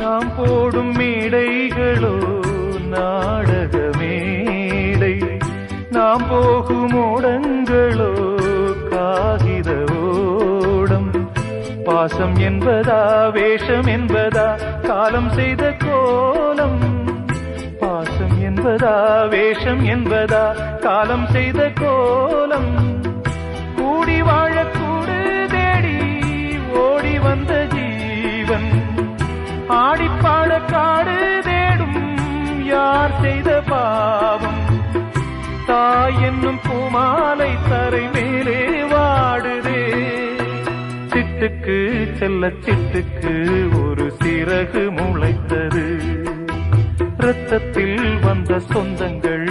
நாம் போடும் மேடைகளோ நாடக மேடை, நாம் போகும் ஓடங்களோ காகித ஓடம். பாசம் என்பதா வேஷம் என்பதா காலம் செய்த கோலம், பாசம் என்பதா வேஷம் என்பதா காலம் செய்த கோலம். கூடி வாழக்கூடு தேடி ஓடி வந்த ஜீவன், ஆடிப்பாட காடு தேடும் யார் செய்த பாவம். தாய் என்னும் பூமாலை தரை மேலே வாடுதே, சிட்டுக்கு செல்ல சிட்டுக்கு ஒரு சிறகு முளைத்தது. இரத்தத்தில் வந்த சொந்தங்கள்